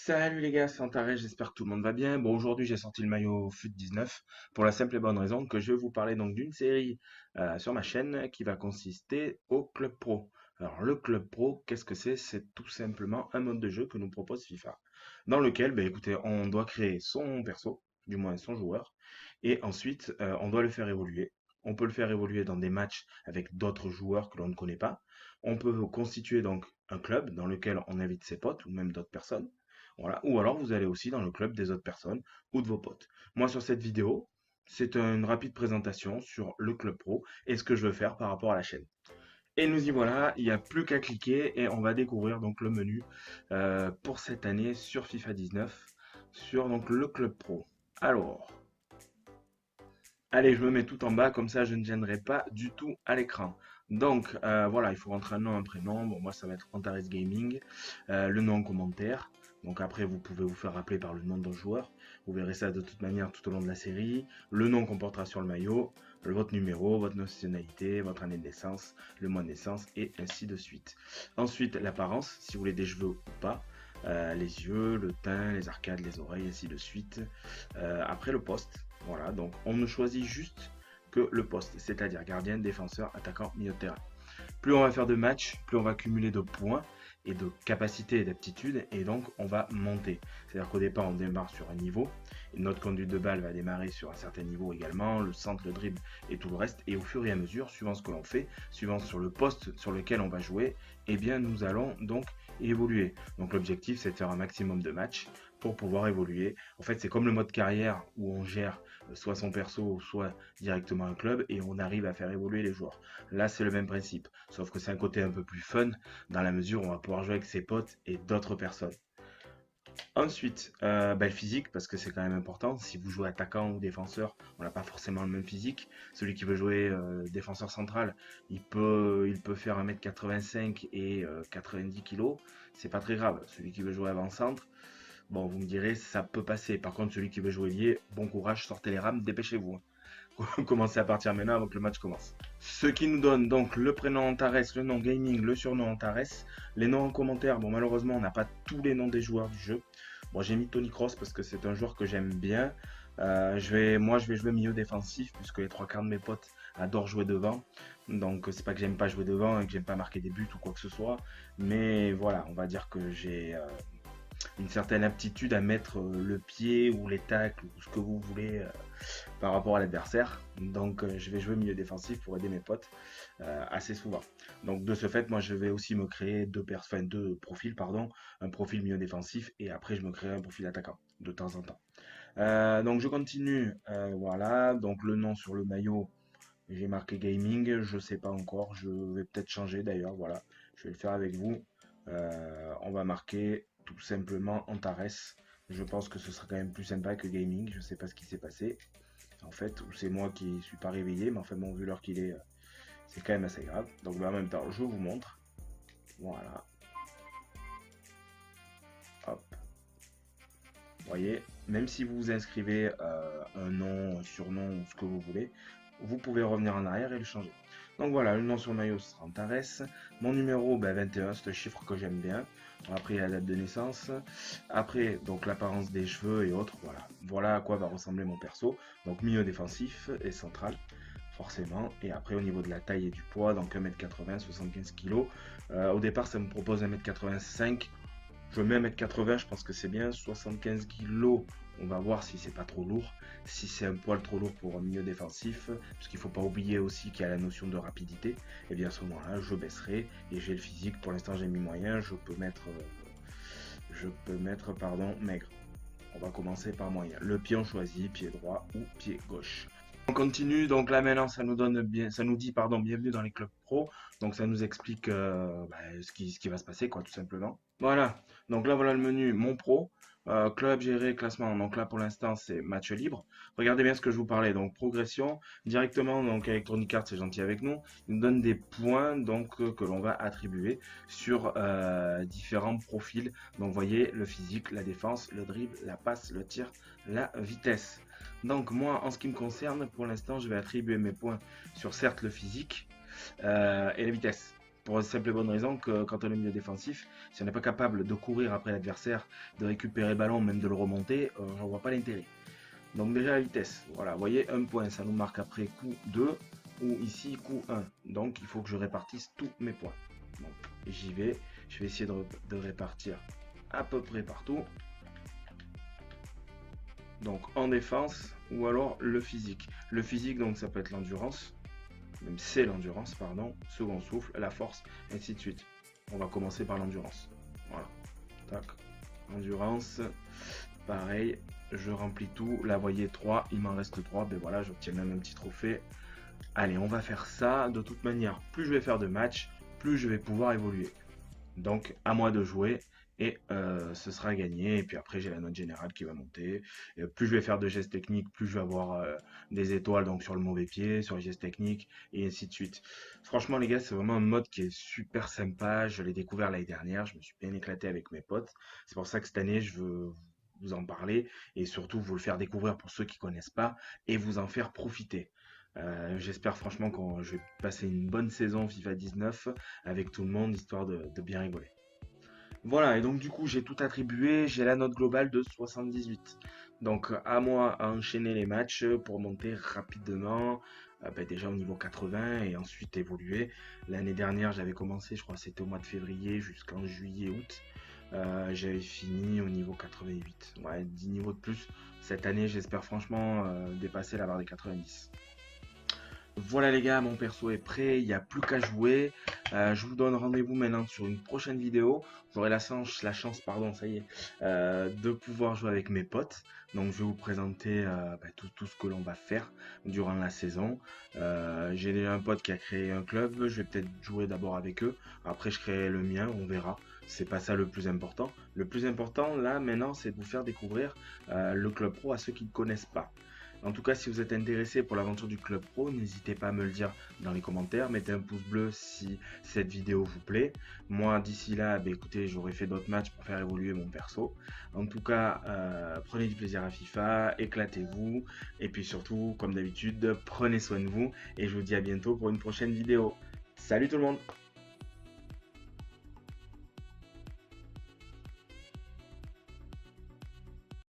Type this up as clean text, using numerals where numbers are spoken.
Salut les gars, c'est Antares, j'espère que tout le monde va bien. Bon, aujourd'hui j'ai sorti le maillot FUT19 pour la simple et bonne raison que je vais vous parler donc d'une série sur ma chaîne qui va consister au Club Pro. Alors le Club Pro, qu'est-ce que c'est? C'est tout simplement un mode de jeu que nous propose FIFA, dans lequel, écoutez, on doit créer son perso, du moins son joueur, et ensuite on doit le faire évoluer. On peut le faire évoluer dans des matchs avec d'autres joueurs que l'on ne connaît pas. On peut constituer donc un club dans lequel on invite ses potes ou même d'autres personnes. Voilà. Ou alors vous allez aussi dans le club des autres personnes ou de vos potes. Moi sur cette vidéo, c'est une rapide présentation sur le club pro et ce que je veux faire par rapport à la chaîne. Et nous y voilà, il n'y a plus qu'à cliquer et on va découvrir donc le menu pour cette année sur FIFA 19 sur donc le club pro. Alors, allez, je me mets tout en bas, comme ça je ne gênerai pas du tout à l'écran. Donc voilà, il faut rentrer un nom, un prénom. Bon, moi ça va être Antares Gaming. Le nom en commentaire. Donc après, vous pouvez vous faire rappeler par le nom d'un joueur. Vous verrez ça de toute manière tout au long de la série. Le nom qu'on portera sur le maillot, votre numéro, votre nationalité, votre année de naissance, le mois de naissance et ainsi de suite. Ensuite, l'apparence, si vous voulez des cheveux ou pas. Les yeux, le teint, les arcades, les oreilles, ainsi de suite. Après le poste, voilà, donc on ne choisit juste que le poste, c'est-à-dire gardien, défenseur, attaquant, milieu de terrain. Plus on va faire de matchs, plus on va cumuler de points et de capacités et d'aptitudes, et donc on va monter. C'est-à-dire qu'au départ, on démarre sur un niveau, et notre conduite de balle va démarrer sur un certain niveau également, le centre, le dribble et tout le reste, et au fur et à mesure, suivant ce que l'on fait, suivant sur le poste sur lequel on va jouer, eh bien nous allons donc évoluer. Donc l'objectif, c'est de faire un maximum de matchs pour pouvoir évoluer. En fait, c'est comme le mode carrière où on gère soit son perso, soit directement un club, et on arrive à faire évoluer les joueurs. Là, c'est le même principe, sauf que c'est un côté un peu plus fun, dans la mesure où on va pouvoir jouer avec ses potes et d'autres personnes. Ensuite, le physique, parce que c'est quand même important. Si vous jouez attaquant ou défenseur, on n'a pas forcément le même physique. Celui qui veut jouer défenseur central, il peut faire 1m85 et 90 kg. C'est pas très grave. Celui qui veut jouer avant-centre, bon, vous me direz, ça peut passer. Par contre, celui qui veut jouer lié, bon courage, sortez les rames, dépêchez-vous. Commencez à partir maintenant avant que le match commence. Ce qui nous donne donc le prénom Antares, le nom gaming, le surnom Antares. Les noms en commentaire, bon malheureusement on n'a pas tous les noms des joueurs du jeu. Bon, j'ai mis Tony Cross parce que c'est un joueur que j'aime bien. Moi je vais jouer milieu défensif puisque les trois quarts de mes potes adorent jouer devant. Donc c'est pas que j'aime pas jouer devant et que j'aime pas marquer des buts ou quoi que ce soit. Mais voilà, on va dire que j'ai une certaine aptitude à mettre le pied ou les tacles ou ce que vous voulez par rapport à l'adversaire. Donc je vais jouer milieu défensif pour aider mes potes assez souvent. Donc de ce fait, moi je vais aussi me créer deux profils, pardon, un profil milieu défensif et après je me créerai un profil attaquant de temps en temps. Donc je continue, voilà, donc le nom sur le maillot, j'ai marqué gaming, je sais pas encore, je vais peut-être changer d'ailleurs, voilà, je vais le faire avec vous. On va marquer tout simplement Antares. Je pense que ce sera quand même plus sympa que gaming, je sais pas ce qui s'est passé en fait, ou c'est moi qui suis pas réveillé, mais enfin bon, vu l'heure qu'il est, c'est quand même assez grave. Donc en même temps, je vous montre. Voilà, hop. Vous voyez, même si vous vous inscrivez un nom, un surnom ou ce que vous voulez, vous pouvez revenir en arrière et le changer. Donc voilà, le nom sur le maillot ce sera Antares. Mon numéro 21, c'est un chiffre que j'aime bien. Après la date de naissance. Après donc l'apparence des cheveux et autres. Voilà. Voilà à quoi va ressembler mon perso. Donc milieu défensif et central forcément. Et après au niveau de la taille et du poids, donc 1m80, 75 kg. Au départ ça me propose 1m85. Je mets 1m80, je pense que c'est bien. 75 kg, on va voir si c'est pas trop lourd. Si c'est un poil trop lourd pour un milieu défensif, parce qu'il ne faut pas oublier aussi qu'il y a la notion de rapidité, et bien à ce moment-là, je baisserai et j'ai le physique. Pour l'instant, j'ai mis moyen. Je peux mettre pardon, maigre. On va commencer par moyen. Le pied on choisit, pied droit ou pied gauche. On continue, donc là maintenant ça nous dit pardon, bienvenue dans les clubs pro, donc ça nous explique ce qui va se passer quoi tout simplement. Voilà, donc là voilà le menu mon pro, club géré, classement, donc là pour l'instant c'est match libre. Regardez bien ce que je vous parlais, donc progression, directement donc Electronic Arts c'est gentil avec nous, il nous donne des points donc que l'on va attribuer sur différents profils, donc vous voyez le physique, la défense, le dribble, la passe, le tir, la vitesse. Donc moi, en ce qui me concerne, pour l'instant, je vais attribuer mes points sur certes le physique et la vitesse. Pour la simple et bonne raison que quand on est milieu défensif, si on n'est pas capable de courir après l'adversaire, de récupérer le ballon, même de le remonter, j'en vois pas l'intérêt. Donc déjà la vitesse, voilà, vous voyez, un point, ça nous marque après coup 2, ou ici coup 1. Donc il faut que je répartisse tous mes points. Donc j'y vais, je vais essayer de répartir à peu près partout. Donc en défense, ou alors le physique. Le physique, donc ça peut être l'endurance, même c'est l'endurance, pardon, second souffle, la force, ainsi de suite. On va commencer par l'endurance. Voilà, tac, endurance, pareil, je remplis tout. Là, vous voyez, 3, il m'en reste 3. Ben voilà, j'obtiens même un petit trophée. Allez, on va faire ça. De toute manière, plus je vais faire de matchs, plus je vais pouvoir évoluer. Donc, à moi de jouer et ce sera gagné. Et puis après, j'ai la note générale qui va monter. Et plus je vais faire de gestes techniques, plus je vais avoir des étoiles donc sur le mauvais pied, sur les gestes techniques et ainsi de suite. Franchement, les gars, c'est vraiment un mode qui est super sympa. Je l'ai découvert l'année dernière. Je me suis bien éclaté avec mes potes. C'est pour ça que cette année, je veux vous en parler et surtout vous le faire découvrir pour ceux qui connaissent pas et vous en faire profiter. J'espère franchement que je vais passer une bonne saison FIFA 19 avec tout le monde, histoire de bien rigoler. Voilà, et donc du coup j'ai tout attribué, j'ai la note globale de 78. Donc à moi à enchaîner les matchs pour monter rapidement, déjà au niveau 80 et ensuite évoluer. L'année dernière j'avais commencé, je crois que c'était au mois de février jusqu'en juillet-août. J'avais fini au niveau 88. Ouais, 10 niveaux de plus. Cette année j'espère franchement dépasser la barre des 90. Voilà les gars, mon perso est prêt, il n'y a plus qu'à jouer. Je vous donne rendez-vous maintenant sur une prochaine vidéo. J'aurai la chance, pardon, ça y est, de pouvoir jouer avec mes potes. Donc je vais vous présenter tout ce que l'on va faire durant la saison. J'ai déjà un pote qui a créé un club, je vais peut-être jouer d'abord avec eux. Après je créerai le mien, on verra. C'est pas ça le plus important. Le plus important là maintenant, c'est de vous faire découvrir le club pro à ceux qui ne connaissent pas. En tout cas, si vous êtes intéressé pour l'aventure du Club Pro, n'hésitez pas à me le dire dans les commentaires. Mettez un pouce bleu si cette vidéo vous plaît. Moi, d'ici là, écoutez, j'aurai fait d'autres matchs pour faire évoluer mon perso. En tout cas, prenez du plaisir à FIFA, éclatez-vous. Et puis surtout, comme d'habitude, prenez soin de vous. Et je vous dis à bientôt pour une prochaine vidéo. Salut tout le monde!